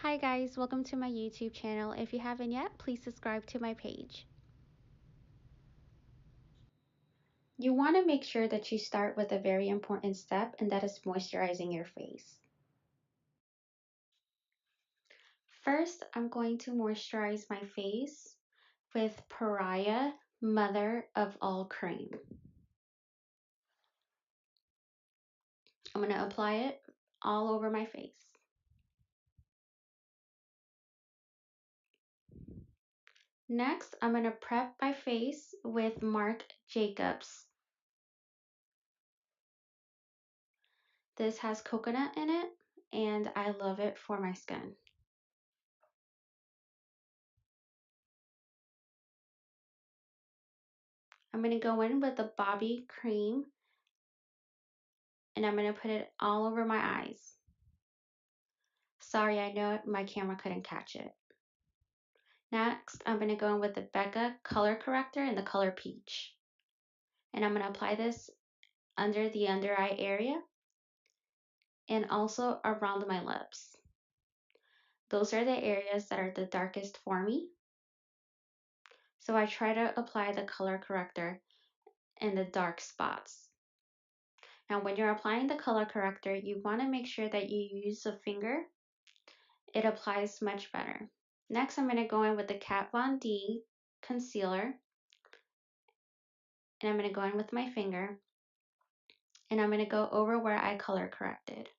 Hi guys, welcome to my YouTube channel. If you haven't yet, please subscribe to my page. You want to make sure that you start with a very important step, and that is moisturizing your face. First, I'm going to moisturize my face with Pariah Mother of All Cream. I'm going to apply it all over my face. Next, I'm going to prep my face with Marc Jacobs. This has coconut in it, and I love it for my skin. I'm going to go in with the Bobby cream, and I'm going to put it all over my eyes. Sorry, I know my camera couldn't catch it. Next, I'm going to go in with the Becca color corrector in the color Peach. And I'm going to apply this under the under eye area and also around my lips. Those are the areas that are the darkest for me. So I try to apply the color corrector in the dark spots. Now, when you're applying the color corrector, you want to make sure that you use a finger. It applies much better. Next, I'm going to go in with the Kat Von D concealer, and I'm going to go in with my finger, and I'm going to go over where I color corrected.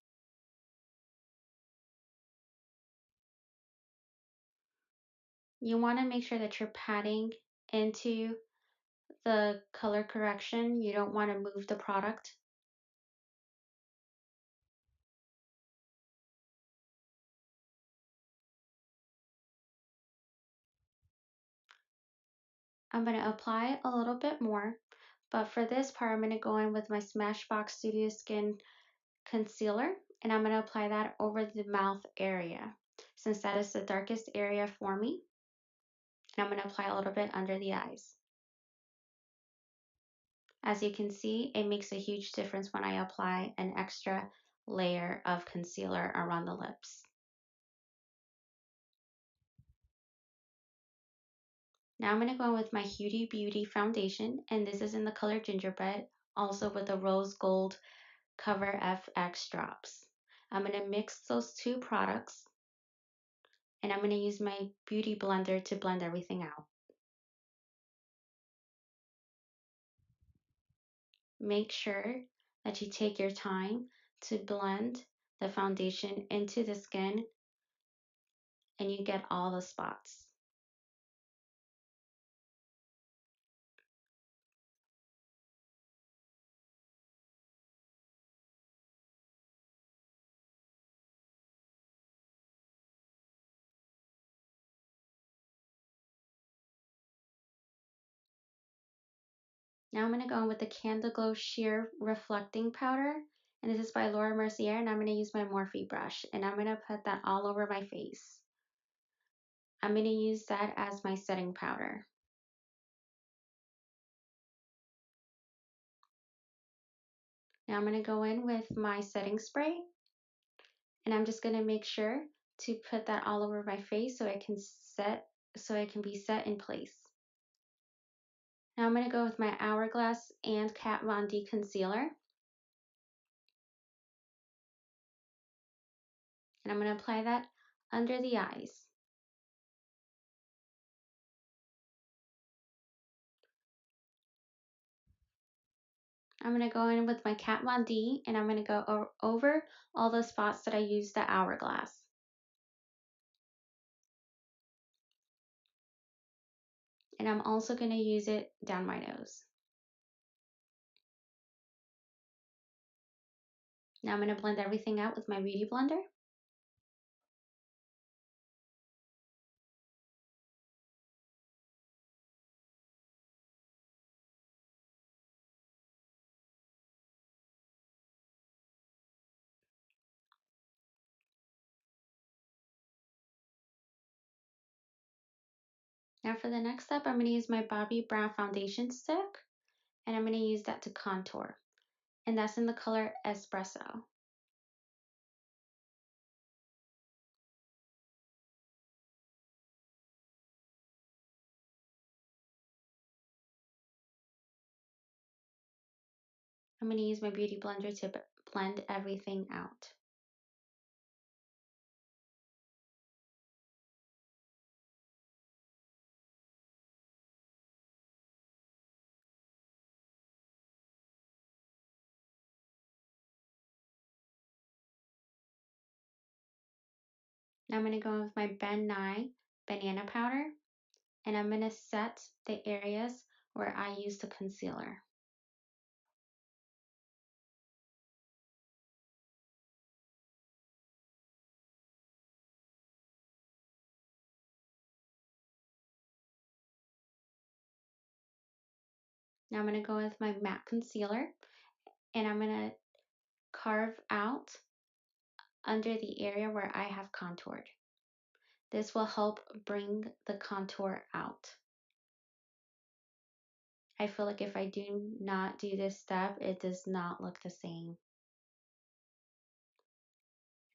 You want to make sure that you're patting into the color correction. You don't want to move the product. I'm going to apply a little bit more, but for this part, I'm going to go in with my Smashbox Studio Skin concealer, and I'm going to apply that over the mouth area, since that is the darkest area for me. And I'm going to apply a little bit under the eyes. As you can see, it makes a huge difference when I apply an extra layer of concealer around the lips. Now I'm going to go in with my Huda Beauty foundation, and this is in the color Gingerbread, also with the Rose Gold Cover FX drops. I'm going to mix those two products, and I'm going to use my beauty blender to blend everything out. Make sure that you take your time to blend the foundation into the skin and you get all the spots. Now I'm going to go in with the Candle Glow Sheer Reflecting Powder, and this is by Laura Mercier, and I'm going to use my Morphe brush, and I'm going to put that all over my face. I'm going to use that as my setting powder. Now I'm going to go in with my setting spray, and I'm just going to make sure to put that all over my face so it can be set in place. Now I'm going to go with my Hourglass and Kat Von D concealer. And I'm going to apply that under the eyes. I'm going to go in with my Kat Von D, and I'm going to go over all the spots that I used the Hourglass. And I'm also going to use it down my nose. Now I'm going to blend everything out with my Beauty Blender. Now for the next step, I'm going to use my Bobbi Brown foundation stick, and I'm going to use that to contour. And that's in the color Espresso. I'm going to use my beauty blender to blend everything out. Now I'm going to go in with my Ben Nye banana powder, and I'm going to set the areas where I use the concealer. Now I'm going to go with my matte concealer, and I'm going to carve out under the area where I have contoured. This will help bring the contour out. I feel like if I do not do this step, it does not look the same.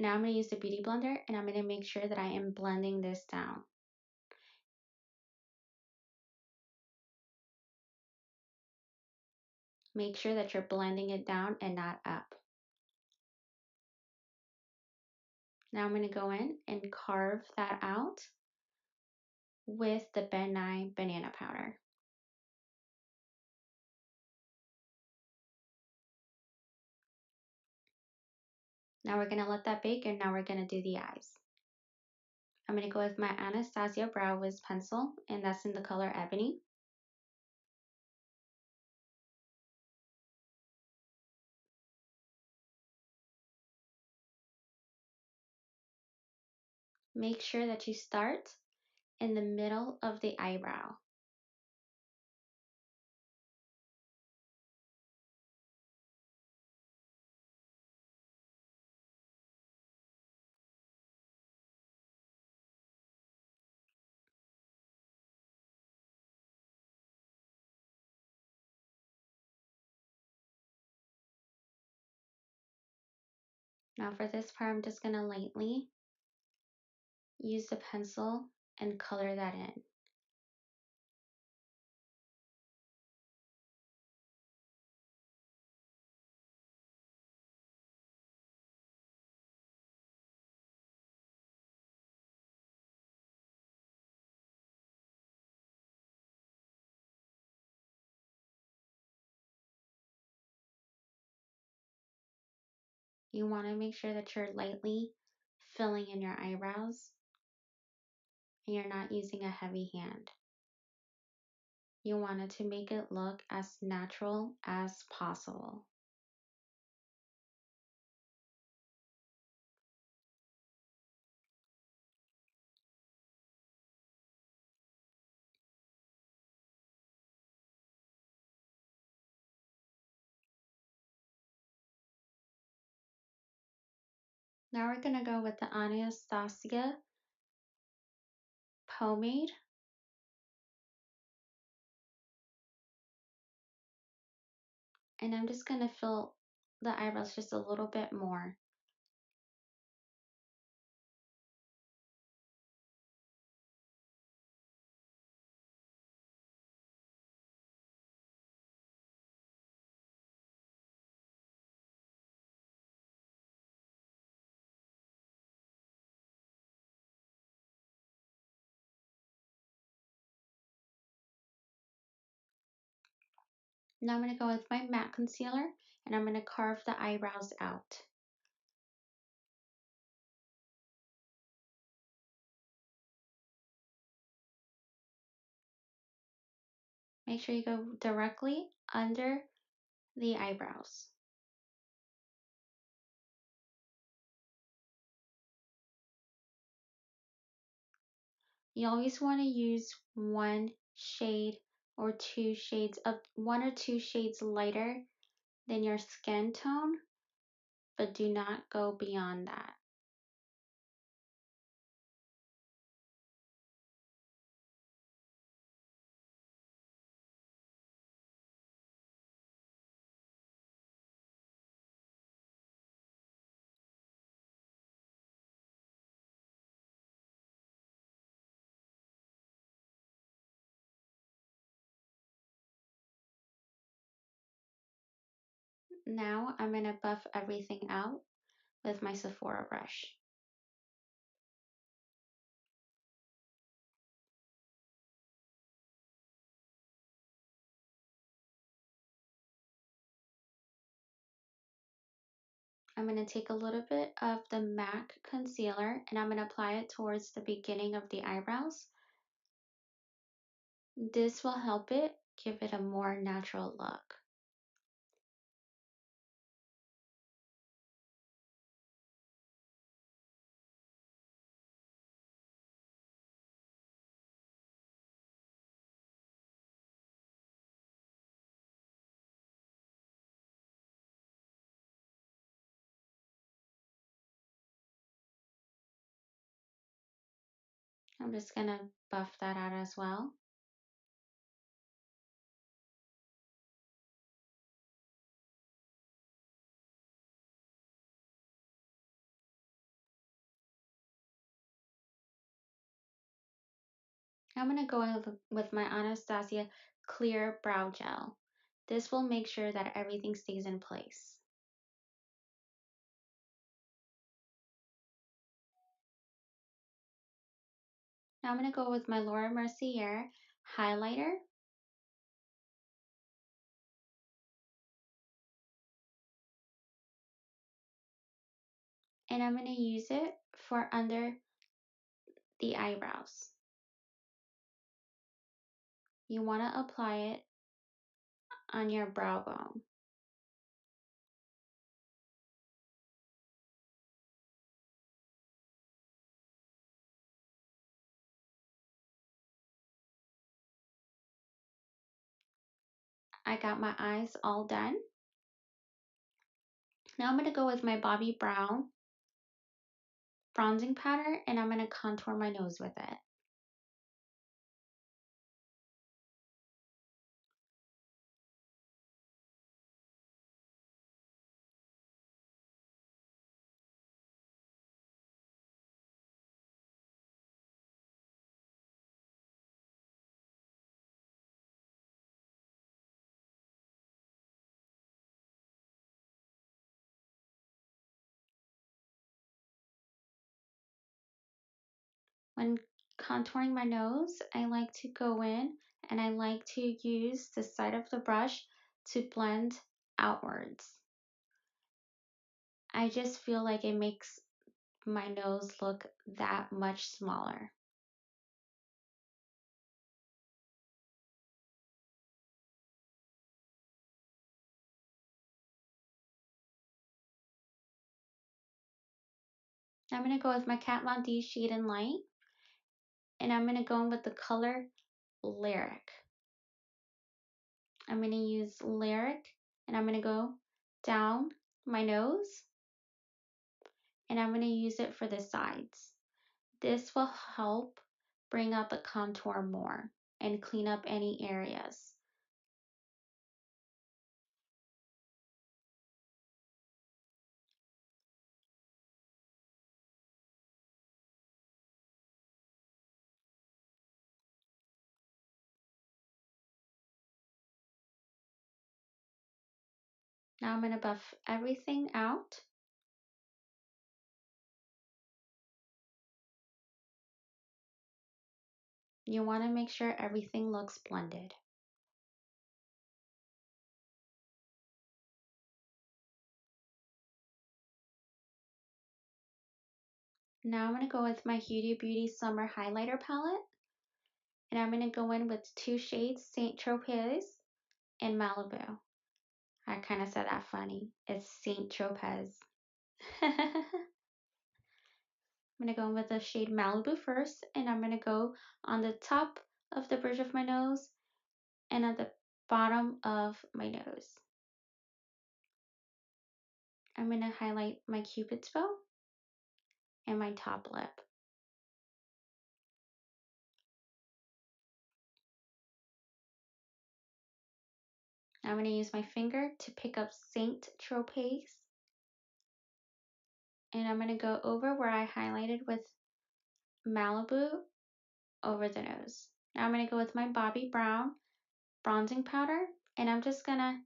Now I'm going to use the beauty blender, and I'm going to make sure that I am blending this down. Make sure that you're blending it down and not up. Now I'm going to go in and carve that out with the Ben Nye banana powder. Now we're going to let that bake, and now we're going to do the eyes. I'm going to go with my SZA Brow Wiz pencil, and that's in the color Ebony. Make sure that you start in the middle of the eyebrow. Now for this part, I'm just going to lightly use the pencil and color that in. You want to make sure that you're lightly filling in your eyebrows and you're not using a heavy hand. You want it to make it look as natural as possible. Now we're going to go with the Anastasia pomade. And I'm just going to fill the eyebrows just a little bit more. Now I'm going to go with my matte concealer, and I'm going to carve the eyebrows out. Make sure you go directly under the eyebrows. You always want to use one shade or two shades of one or two shades lighter than your skin tone, but do not go beyond that. Now I'm going to buff everything out with my Sephora brush. I'm going to take a little bit of the MAC concealer and I'm going to apply it towards the beginning of the eyebrows. This will help it give it a more natural look. I'm just going to buff that out as well. I'm going to go in with my Anastasia Clear Brow Gel. This will make sure that everything stays in place. Now I'm going to go with my Laura Mercier highlighter. And I'm going to use it for under the eyebrows. You want to apply it on your brow bone. I got my eyes all done. Now I'm going to go with my Bobbi Brown bronzing powder and I'm going to contour my nose with it. When contouring my nose, I like to go in and I like to use the side of the brush to blend outwards. I just feel like it makes my nose look that much smaller. I'm going to go with my Kat Von D Shade and Light and I'm going to go in with the color Lyric. I'm going to use Lyric and I'm going to go down my nose and I'm going to use it for the sides. This will help bring out the contour more and clean up any areas. Now I'm going to buff everything out. You want to make sure everything looks blended. Now I'm going to go with my Huda Beauty Summer Highlighter Palette. And I'm going to go in with two shades, Saint Tropez and Malibu. I kind of said that funny. It's Saint Tropez. I'm going to go in with the shade Malibu first. And I'm going to go on the top of the bridge of my nose and at the bottom of my nose. I'm going to highlight my Cupid's bow and my top lip. I'm going to use my finger to pick up Saint Tropez. And I'm going to go over where I highlighted with Malibu over the nose. Now I'm going to go with my Bobbi Brown bronzing powder. And I'm just going to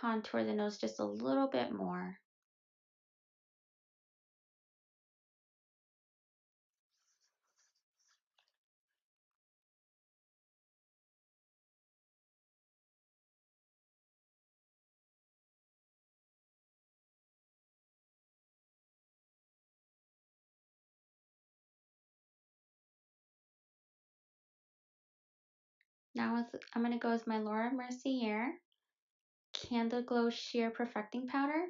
contour the nose just a little bit more. Now I'm going to go with my Laura Mercier Candle Glow Sheer Perfecting Powder.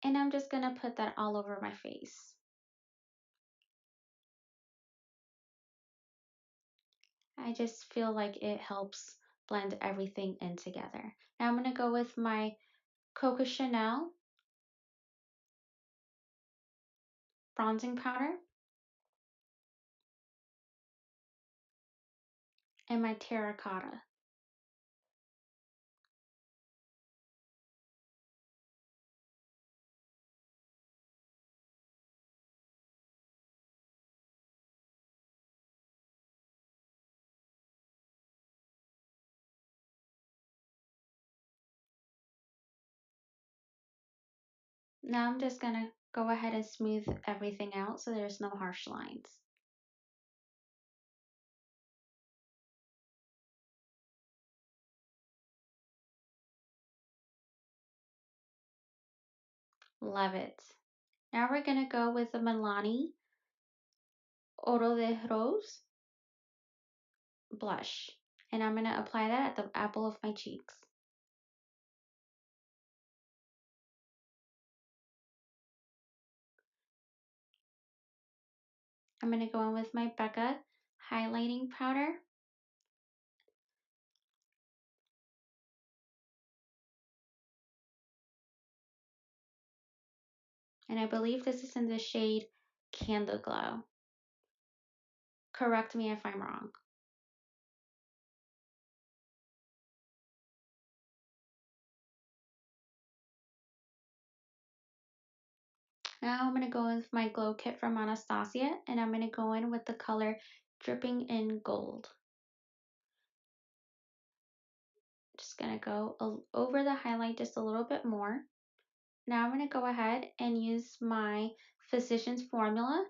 And I'm just going to put that all over my face. I just feel like it helps blend everything in together. Now I'm going to go with my Coco Chanel bronzing powder and my terracotta. Now I'm just going to go ahead and smooth everything out so there's no harsh lines. Love it. Now we're going to go with the Milani Oro de Rose blush. And I'm going to apply that at the apple of my cheeks. I'm going to go in with my Becca highlighting powder. And I believe this is in the shade Candle Glow. Correct me if I'm wrong. Now I'm going to go in with my glow kit from Anastasia, and I'm going to go in with the color Dripping in Gold. Just going to go over the highlight just a little bit more. Now I'm going to go ahead and use my Physicians Formula.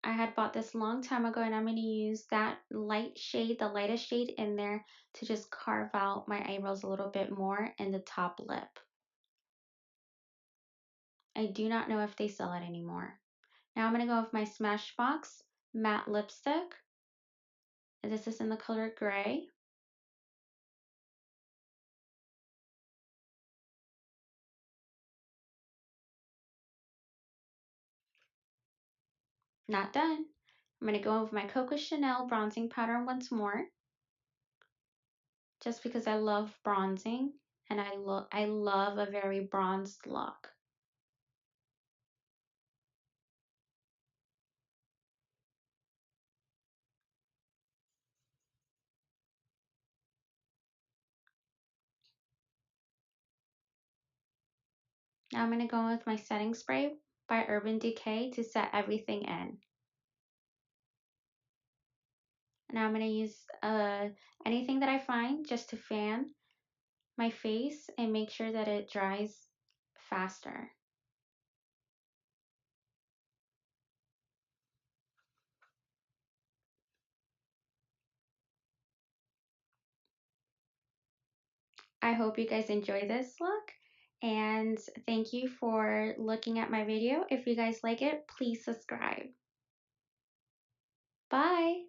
I had bought this a long time ago, and I'm going to use that light shade, the lightest shade in there, to just carve out my eyebrows a little bit more in the top lip. I do not know if they sell it anymore. Now I'm going to go with my Smashbox matte lipstick. And this is in the color gray. Not done. I'm going to go with my Coco Chanel bronzing powder once more. Just because I love bronzing and I love a very bronzed look. Now I'm going to go with my setting spray by Urban Decay to set everything in. Now I'm going to use anything that I find just to fan my face and make sure that it dries faster. I hope you guys enjoy this look, and thank you for looking at my video. If you guys like it, please subscribe. Bye!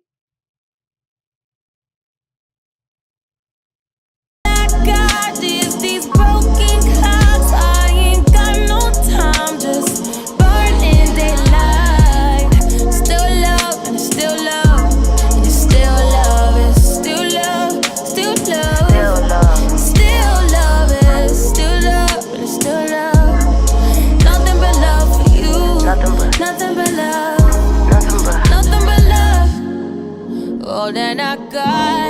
These broken clocks, I ain't got no time, just burning daylight. Still love, and it's still love, and it's still love, it's still love, still love, still love, it's still love, and it's still love. Nothing but love for you, nothing but love, nothing but love. All that I got.